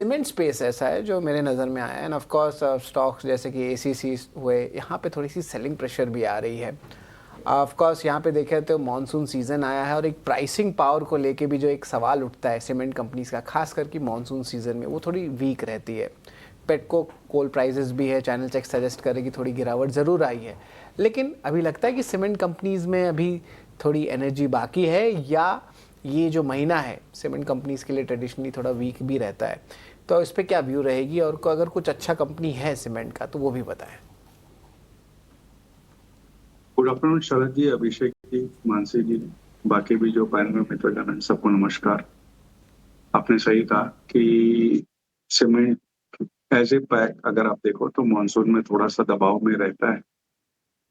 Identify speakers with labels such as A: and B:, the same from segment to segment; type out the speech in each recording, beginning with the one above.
A: Cement space ऐसा है जो मेरे नज़र में आया है एंड ऑफ कोर्स स्टॉक्स जैसे कि एसीसी हुए, यहाँ पे थोड़ी सी सेलिंग प्रेशर भी आ रही है। ऑफ कोर्स यहाँ पे देखें तो मॉनसून सीज़न आया है और एक प्राइसिंग पावर को लेके भी जो एक सवाल उठता है सीमेंट कंपनीज का, खास करके मॉनसून सीज़न में वो थोड़ी वीक रहती है। पेटको कोल प्राइसेस भी है, चैनल चेक सजेस्ट करे कि थोड़ी गिरावट ज़रूर आई है, लेकिन अभी लगता है कि सीमेंट कंपनीज में अभी थोड़ी एनर्जी बाकी है, या ये जो महीना है सीमेंट कंपनीज के लिए ट्रेडिशनली थोड़ा वीक भी रहता है। तो इस पर क्या व्यू रहेगी, और अगर कुछ अच्छा कंपनी है सीमेंट का तो वो भी बताएं।
B: गुड आफ्टरनून शरद जी, अभिषेक जी, मानसी जी, बाकी भी जो पैनल में मित्रगण हैं, सबको नमस्कार। आपने सही कहा कि सीमेंट एज ए पैक अगर आप देखो तो मानसून में थोड़ा सा दबाव में रहता है।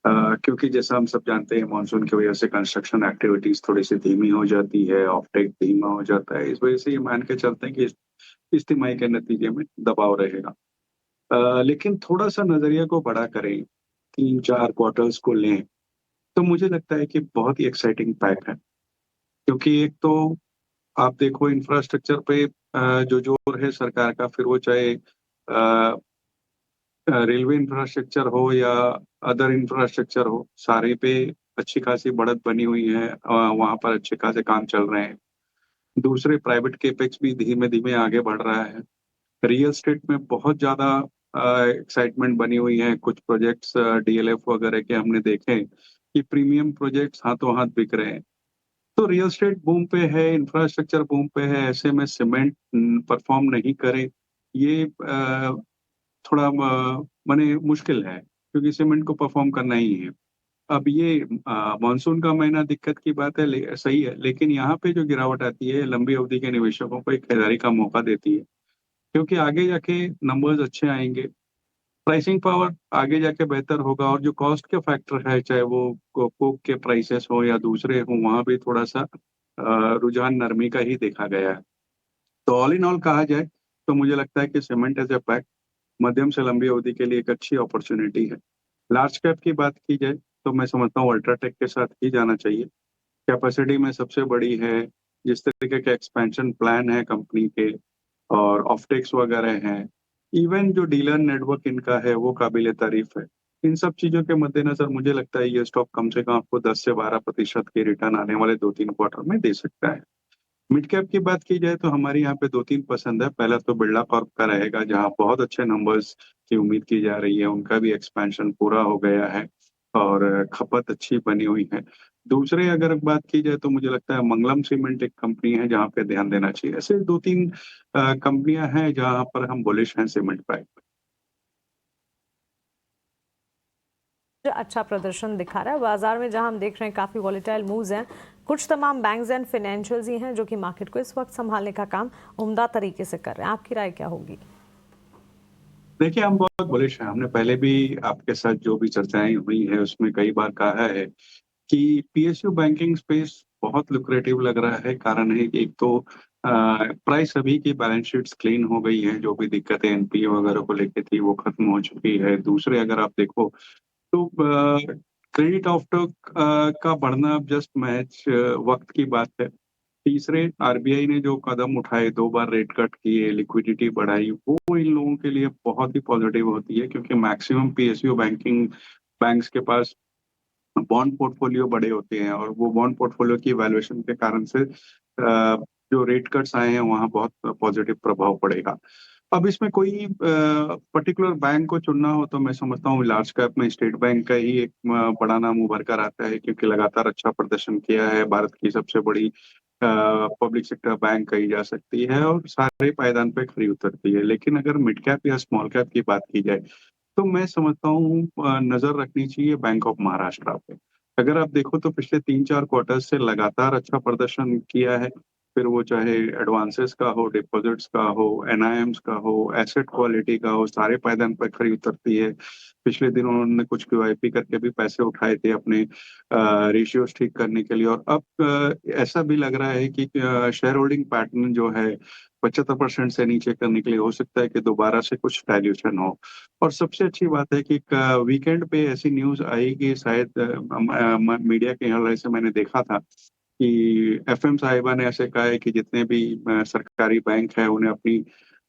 B: क्योंकि जैसा हम सब जानते हैं मानसून की वजह से कंस्ट्रक्शन एक्टिविटीज थोड़ी सी धीमी हो जाती है, ऑफटेक धीमा हो जाता है। इस वजह से ये मान के चलते हैं कि इस तिमाही के नतीजे में दबाव रहेगा। लेकिन थोड़ा सा नजरिया को बड़ा करें, 3-4 क्वार्टर्स को लें, तो मुझे लगता है कि बहुत ही एक्साइटिंग पैक है। क्योंकि एक तो आप देखो इंफ्रास्ट्रक्चर पे जो जोर है सरकार का, फिर वो चाहे रेलवे इंफ्रास्ट्रक्चर हो या अदर इंफ्रास्ट्रक्चर हो, सारे पे अच्छी खासी बढ़त बनी हुई है। वहां पर अच्छे खासे काम चल रहे हैं। दूसरे प्राइवेट केपेक्स भी धीमे धीमे आगे बढ़ रहा है। रियल एस्टेट में बहुत ज्यादा एक्साइटमेंट बनी हुई है। कुछ प्रोजेक्ट्स डीएलएफ वगैरह के हमने देखे कि प्रीमियम प्रोजेक्ट्स हाथों हाथ बिक रहे हैं। तो रियल एस्टेट बूम पे है, इंफ्रास्ट्रक्चर बूम पे है, ऐसे में सीमेंट परफॉर्म नहीं करे, ये थोड़ा माने मुश्किल है, क्योंकि सीमेंट को परफॉर्म करना ही है। अब ये मानसून का महीना दिक्कत की बात है, सही है, लेकिन यहाँ पे जो गिरावट आती है लंबी अवधि के निवेशकों को एक खरीदारी का मौका देती है। क्योंकि आगे जाके नंबर्स अच्छे आएंगे, प्राइसिंग पावर आगे जाके बेहतर होगा, और जो कॉस्ट के फैक्टर है, चाहे वो कोक के प्राइसेस हो या दूसरे हो, वहां भी थोड़ा सा रुझान नरमी का ही देखा गया है। तो ऑल इन ऑल कहा जाए तो मुझे लगता है कि सीमेंट एज ए पैक मध्यम से लंबी अवधि के लिए एक अच्छी अपॉर्चुनिटी है। लार्ज कैप की बात की जाए तो मैं समझता हूँ अल्ट्राटेक के साथ ही जाना चाहिए। कैपेसिटी में सबसे बड़ी है, जिस तरीके के एक्सपेंशन प्लान है कंपनी के, और ऑफटेक्स वगैरह हैं, इवन जो डीलर नेटवर्क इनका है वो काबिल तारीफ है। इन सब चीजों के मद्देनजर मुझे लगता है ये स्टॉक कम से कम आपको 10 से 12% की रिटर्न आने वाले 2-3 क्वार्टर में दे सकता है। मिड कैप की बात की जाए तो हमारी यहाँ पे 2-3 पसंद है। पहला तो बिरला कॉर्प का रहेगा, जहाँ बहुत अच्छे नंबर्स की उम्मीद की जा रही है। उनका भी एक्सपेंशन पूरा हो गया है और खपत अच्छी बनी हुई है। दूसरे अगर बात की जाए तो मुझे लगता है मंगलम सीमेंट एक कंपनी है जहाँ पे ध्यान देना चाहिए। ऐसे 2-3 कंपनियां हैं जहाँ पर हम बुलिश हैं सीमेंट पैक।
C: अच्छा प्रदर्शन दिखा रहा है बाजार में, जहां हम देख रहे हैं काफी वॉलेटाइल मूव्स हैं। कुछ तमाम बैंक्स एंड फाइनेंशियल्स ही हैं जो कि मार्केट को इस वक्त संभालने का काम उम्दा तरीके से कर रहे हैं। आपकी राय क्या होगी?
B: देखिए, हम बहुत बुलिश हैं। हमने पहले भी आपके साथ जो भी चर्चाएं हुई है उसमें कई बार कहा है कि पीएसयू बैंकिंग स्पेस बहुत लुक्रेटिव लग रहा है। कारण है कि एक तो प्राइस अभी की बैलेंस शीट्स क्लीन हो गई हैं, जो भी दिक्कतें एनपीए वगैरह को लेके थी वो खत्म हो चुकी है। दूसरे अगर आप देखो तो क्रेडिट ऑफ्टोक का बढ़ना अब जस्ट मैच वक्त की बात है। तीसरे, आरबीआई ने जो कदम उठाए, 2 बार रेट कट किए, लिक्विडिटी बढ़ाई, वो इन लोगों के लिए बहुत ही पॉजिटिव होती है। क्योंकि मैक्सिमम पीएसयू बैंकिंग बैंक्स के पास बॉन्ड पोर्टफोलियो बड़े होते हैं, और वो बॉन्ड पोर्टफोलियो की वैल्यूएशन के कारण से जो रेट कट्स आए हैं वहाँ बहुत पॉजिटिव प्रभाव पड़ेगा। अब इसमें कोई पर्टिकुलर बैंक को चुनना हो तो मैं समझता हूँ लार्ज कैप में स्टेट बैंक का ही एक बड़ा नाम उभर कर आता है, क्योंकि लगातार अच्छा प्रदर्शन किया है। भारत की सबसे बड़ी पब्लिक सेक्टर बैंक कही जा सकती है और सारे पायदान पे खरी उतरती है। लेकिन अगर मिड कैप या स्मॉल कैप की बात की जाए तो मैं समझता हूँ नजर रखनी चाहिए बैंक ऑफ महाराष्ट्र पे। अगर आप देखो तो पिछले 3-4 क्वार्टर से लगातार अच्छा प्रदर्शन किया है। फिर वो चाहे एडवांसेस का हो, डिपॉजिट्स का हो, एनआईएम्स का हो, एसेट क्वालिटी का हो, सारे पायदान पर खरी उतरती है। पिछले दिनों उन्होंने कुछ क्यूआईपी करके भी पैसे उठाए थे अपने रेशियोज ठीक करने के लिए। और अब ऐसा भी लग रहा है कि शेयर होल्डिंग पैटर्न जो है 75% से नीचे करने के लिए हो सकता है कि दोबारा से कुछ डायल्यूशन हो। और सबसे अच्छी बात है कि वीकेंड पे ऐसी न्यूज आई कि शायद मीडिया के हवाले से मैंने देखा था कि एफएम साहिबा ने ऐसे कहा है कि जितने भी सरकारी बैंक है उन्हें अपनी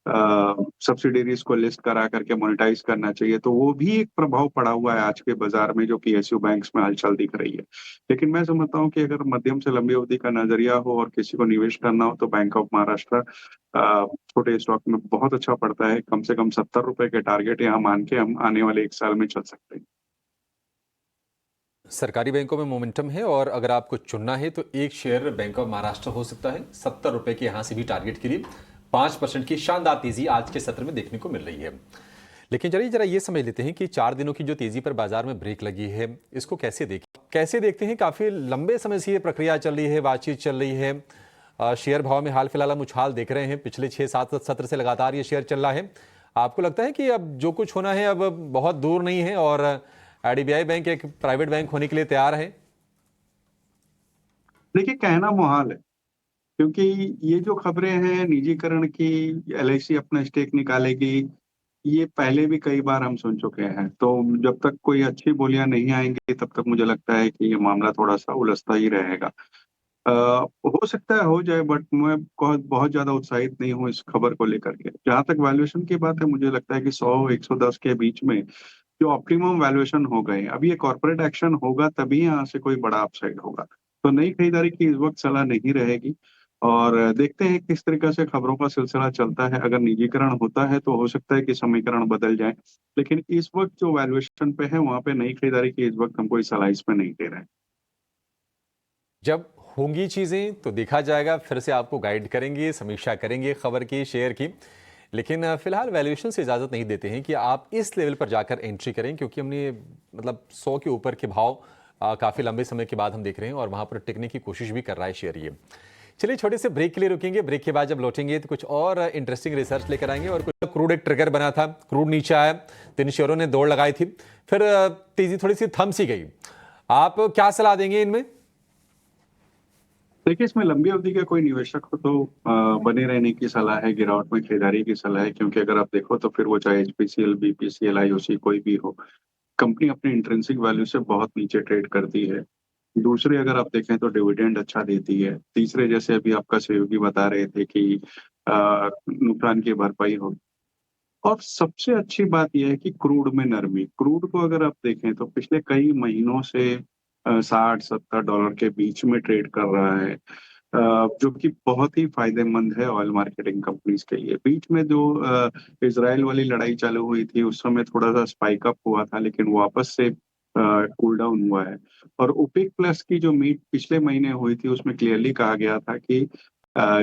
B: सब्सिडीज को लिस्ट करा करके मोनेटाइज करना चाहिए, तो वो भी एक प्रभाव पड़ा हुआ है आज के बाजार में जो PSU बैंक्स में हलचल दिख रही है। लेकिन मैं समझता हूँ कि अगर मध्यम से लंबी अवधि का नजरिया हो और किसी को निवेश करना हो तो बैंक ऑफ महाराष्ट्र छोटे स्टॉक में बहुत अच्छा पड़ता है। कम से कम 70 रुपए के टारगेट यहाँ मान के हम आने वाले 1 साल में चल सकते हैं।
D: सरकारी बैंकों में मोमेंटम है और अगर आपको चुनना है तो एक शेयर बैंक ऑफ महाराष्ट्र हो सकता है 70 रुपए के यहाँ से भी टारगेट के लिए 5% की शानदार तेजी आज के सत्र में देखने को मिल रही है। लेकिन चलिए जरा ये समझ लेते हैं कि 4 दिनों की जो तेजी पर बाजार में ब्रेक लगी है इसको कैसे देखते हैं। काफी लंबे समय से ये प्रक्रिया चल रही है, बातचीत चल रही है, शेयर भाव में हाल फिलहाल हम उछाल देख रहे हैं। पिछले 6-7 सत्र से लगातार ये शेयर चल रहा है। आपको लगता है कि अब जो कुछ होना है अब बहुत दूर नहीं है और IDBI बैंक एक प्राइवेट बैंक होने के लिए तैयार है?
B: देखिए, कहना मुहाल है क्योंकि ये जो खबरें हैं निजीकरण की, LIC अपना स्टेक निकालेगी, ये पहले भी कई बार हम सुन चुके हैं। तो जब तक कोई अच्छी बोलियां नहीं आएंगी तब तक मुझे लगता है कि ये मामला थोड़ा सा उलझता ही रहेगा। हो सकता है हो जाए, बट मैं बहुत ज्यादा उत्साहित नहीं हूँ इस खबर को लेकर के। जहां तक वैल्यूएशन की बात है, मुझे लगता है कि 100-110 के बीच में जो ऑप्टिमम वैल्यूएशन हो गए, अभी ये कॉर्पोरेट एक्शन होगा तभी यहाँ से कोई बड़ा अपसाइड होगा। तो नई खरीदारी की इस वक्त सलाह नहीं रहेगी और देखते हैं किस तरीके से खबरों का सिलसिला चलता है। अगर निजीकरण होता है तो हो सकता है कि समीकरण बदल जाए, लेकिन इस वक्त जो वैल्यूएशन पे है वहां पे नई खरीदारी की इस वक्त हम कोई सलाह इसमें नहीं दे रहे हैं।
D: जब होंगी चीजें तो देखा जाएगा, फिर से आपको गाइड करेंगे, समीक्षा करेंगे खबर की, शेयर की। लेकिन फिलहाल वैल्यूएशन से इजाजत नहीं देते हैं कि आप इस लेवल पर जाकर एंट्री करें, क्योंकि हमने मतलब 100 के ऊपर के भाव काफी लंबे समय के बाद हम देख रहे हैं और वहां पर टिकने की कोशिश भी कर रहा है शेयर ये। चलिए छोटे से ब्रेक के लिए रुकेंगे, ब्रेक के बाद जब लौटेंगे तो कुछ और इंटरेस्टिंग रिसर्च लेकर आएंगे। और कुछ क्रूड एक ट्रिगर बना था, क्रूड नीचे आया, 3 शेयरों ने दौड़ लगाई थी, फिर तेजी थोड़ी सी थम सी गई। आप क्या सलाह देंगे इनमें?
B: देखिए, इसमें लंबी अवधि के कोई निवेशक हो तो बने रहने की सलाह है, गिरावट में खरीदारी की सलाह है। क्योंकि अगर आप देखो तो फिर वो चाहे HPCL, BPCL, IOC कोई भी हो, कंपनी अपने इंट्रिंसिक वैल्यू से बहुत नीचे ट्रेड करती है। दूसरे अगर आप देखें तो डिविडेंड अच्छा देती है। तीसरे जैसे अभी आपका सहयोगी बता रहे थे कि नुकसान की भरपाई हो। और सबसे अच्छी बात यह है कि क्रूड में नरमी, क्रूड को अगर आप देखें तो पिछले कई महीनों से $60-70 के बीच में ट्रेड कर रहा है, जो कि बहुत ही फायदेमंद है ऑयल मार्केटिंग कंपनीज के लिए। बीच में जो इजराइल वाली लड़ाई चालू हुई थी उस समय थोड़ा सा स्पाइक अप हुआ था, लेकिन वापस से कूल डाउन हुआ है। और ओपेक प्लस की जो मीट पिछले महीने हुई थी उसमें क्लियरली कहा गया था कि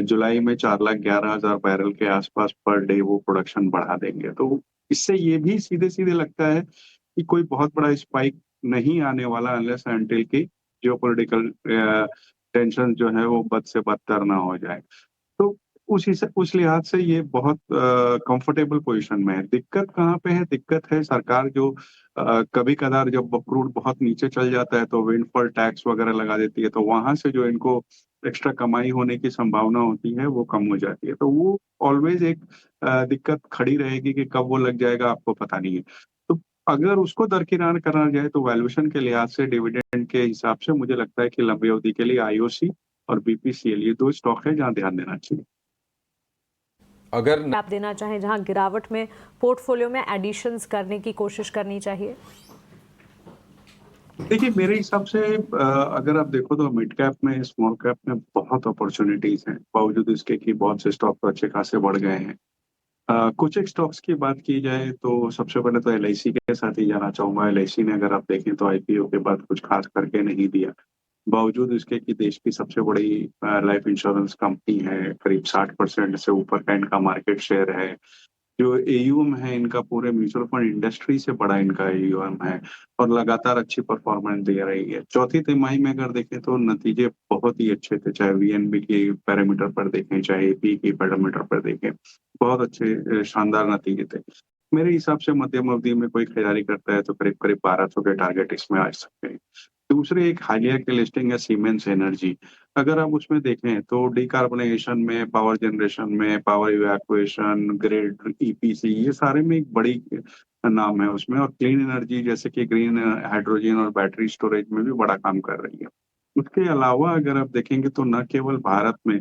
B: जुलाई में 4,11,000 बैरल के आसपास पर डे वो प्रोडक्शन बढ़ा देंगे। तो इससे ये भी सीधे सीधे लगता है कि कोई बहुत बड़ा स्पाइक नहीं आने वाला अनलेस अनटिल की जियोपॉलिटिकल टेंशन जो है वो बद से बदतर ना हो जाए। तो उस लिहाज से ये बहुत कंफर्टेबल पोजीशन में है। दिक्कत कहाँ पे है? दिक्कत है सरकार जो कभी कदार जब क्रूड बहुत नीचे चल जाता है तो विंडफॉल टैक्स वगैरह लगा देती है, तो वहां से जो इनको एक्स्ट्रा कमाई होने की संभावना होती है वो कम हो जाती है। तो वो ऑलवेज एक दिक्कत खड़ी रहेगी कि कब वो लग जाएगा आपको पता नहीं है। तो अगर उसको दरकिनार करना जाए तो वैल्यूएशन के लिहाज से, डिविडेंड के हिसाब से मुझे लगता है कि लंबी अवधि के लिए IOC और BPCL ये 2 स्टॉक है जहाँ ध्यान देना चाहिए।
D: अगर
C: आप देना चाहें जहां गिरावट में पोर्टफोलियो में एडिशंस करने की कोशिश करनी चाहिए?
B: देखिए, मेरे हिसाब से अगर आप देखो तो मिड कैप में, स्मॉल कैप में बहुत अपॉर्चुनिटीज हैं, बावजूद इसके कि बहुत से स्टॉक अच्छे खासे बढ़ गए हैं। कुछ एक स्टॉक्स की बात की जाए तो सबसे पहले तो LIC के साथ ही जाना चाहूंगा। LIC ने अगर आप देखें तो IPO के बाद कुछ खास करके नहीं दिया, बावजूद इसके कि देश की सबसे बड़ी लाइफ इंश्योरेंस कंपनी है, करीब 60% से ऊपर का इनका मार्केट शेयर है। जो AUM है इनका पूरे म्यूचुअल फंड इंडस्ट्री से बड़ा इनका AUM है और लगातार अच्छी परफॉर्मेंस दे रही है। चौथी तिमाही में अगर देखें तो नतीजे बहुत ही अच्छे थे, चाहे VNB की पैरामीटर पर देखें, चाहे AP की पैरामीटर पर देखें, बहुत अच्छे शानदार नतीजे थे। मेरे हिसाब से मध्यम अवधि में कोई खरीदारी करता है तो करीब करीब 1200 के टारगेट इसमें आ सकते हैं। दूसरे एक हालिया की लिस्टिंग है सीमेंस एनर्जी। अगर आप उसमें देखें तो डिकार्बोनाइजेशन में, पावर जनरेशन में, पावर इवैक्यूएशन, ग्रिड, EPC, ये सारे में एक बड़ी नाम है उसमें। और क्लीन एनर्जी जैसे कि ग्रीन हाइड्रोजन और बैटरी स्टोरेज में भी बड़ा काम कर रही है। उसके अलावा अगर आप देखेंगे तो न केवल भारत में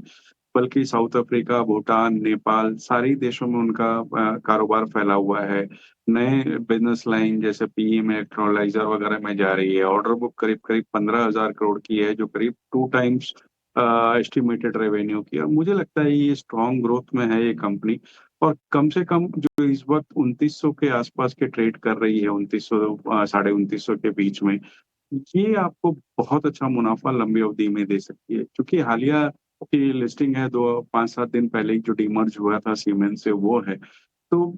B: बल्कि साउथ अफ्रीका, भूटान, नेपाल सारे ही देशों में उनका कारोबार फैला हुआ है। नए बिज़नेस लाइन जैसे पीईएम इलेक्ट्रोलाइज़र वगैरह में जा रही है। ऑर्डर बुक करीब-करीब 15,000 करोड़ की है, जो करीब 2 टाइम्स एस्टिमेटेड रेवेन्यू की है। और मुझे लगता है ये स्ट्रॉन्ग ग्रोथ में है ये कंपनी, और कम से कम जो इस वक़्त 2900 के आस-पास के ट्रेड कर रही है, 2900 साढ़े 2900 के बीच में, ये आपको बहुत अच्छा मुनाफ़ा लंबी अवधि में दे सकती है। क्योंकि हालिया की लिस्टिंग है, 2 5-7 दिन पहले ही जो डीमर्ज हुआ था सीमेंस से, वो है। तो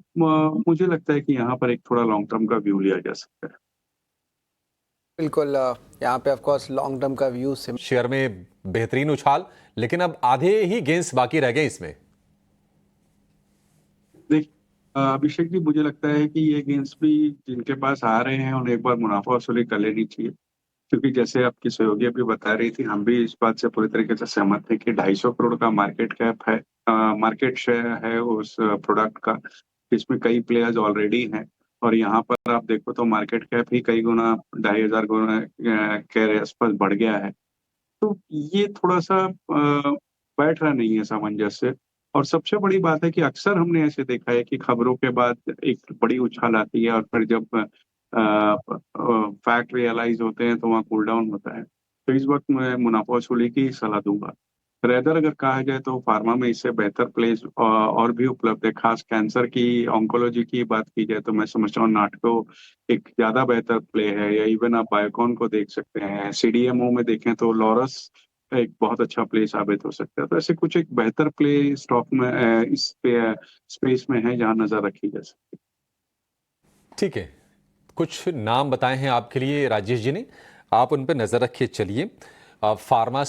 B: मुझे लगता है कि यहाँ पर एक थोड़ा लॉन्ग टर्म का व्यू लिया जा सकता है।
A: बिल्कुल, यहाँ पे ऑफ कोर्स लॉन्ग टर्म का व्यू से
D: शेयर में बेहतरीन उछाल, लेकिन अब आधे ही गेंस बाकी रह गए इसमें।
B: देखिए अभिषेक जी, मुझे लगता है कि ये गेन्स भी जिनके पास आ रहे हैं उन्हें एक बार मुनाफ़ा वसूली कर लेनी चाहिए। क्योंकि जैसे आपकी सहयोगी अभी बता रही थी, हम भी इस बात से पूरी तरीके से सहमत हैं कि 250 करोड़ का मार्केट कैप है, मार्केट शेयर है उस प्रोडक्ट का, जिसमें कई प्लेयर्स ऑलरेडी हैं। और यहाँ पर आप देखो तो मार्केट कैप ही कई गुना, 2,500 गुना के आसपास बढ़ गया है। तो ये थोड़ा-सा बैठ रहा नहीं है सामंजस्य। और सबसे बड़ी बात है कि अक्सर हमने ऐसे देखा है कि खबरों के बाद एक बड़ी उछाल आती है, और फिर जब फैक्ट रियलाइज़ होते हैं तो वहाँ कूल डाउन होता है। तो इस वक़्त मैं मुनाफ़ा वसूली की ही सलाह दूँगा। रेदर अगर कहा जाए तो फ़ार्मा में इससे बेहतर प्लेस और भी उपलब्ध है। ख़ास कैंसर की, ऑन्कोलॉजी की बात की जाए तो मैं समझता हूँ नाटको एक ज़्यादा बेहतर प्ले है, या इवन आप बायोकॉन को देख सकते हैं। सीडीएमओ में देखें तो लॉरस एक बहुत अच्छा प्ले साबित हो सकता है। तो ऐसे कुछ एक बेहतर प्ले स्टॉक में इस पे स्पेस में है जहाँ नज़र रखी जा सकती है।
D: ठीक है, कुछ नाम बताए हैं आपके लिए राजेश जी ने, आप उन पर नज़र रखिए। चलिए, फार्मा